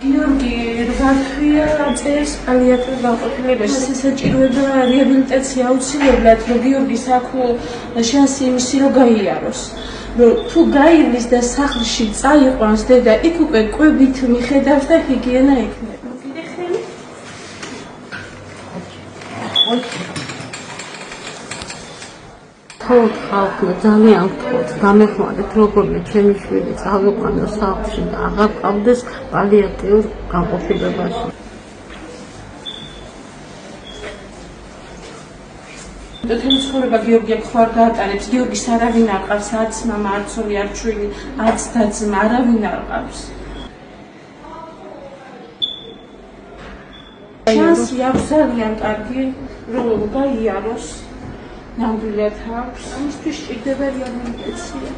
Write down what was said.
გიორგი რგათვია წერს პალიატიურ განყოფილებაში საჭიროება რეაბილიტაცია აუცილებლად რომ გიორგის აქვს შანსი იმისი რომ გაიაროს რომ თუ გაივლის და სახლში წაიყვანს დედა იქ უკვე კვებით მიხედავს და ჰიგიენა ექნება კიდე ხელი თქო ხალხმა ძალიან ვთქვათ გამეხმარეთ როგორმე ჩემი შვილი წავიყვანო სახლში და აღარ ყავდეს პალიატიურ განყოფილებაში თემ ცხოვრება გიორგი ხوار გაატარებს გიორგის არავინ არ ყავს არც მამა არც ორი არც შვილი არც და-ძმა არავინ არ ყავს შანსი აქვს ძალიან კარგი რომ გაიაროს ნამდვილად აქვს ამისთვის სჭირდება რეაბილიტაცია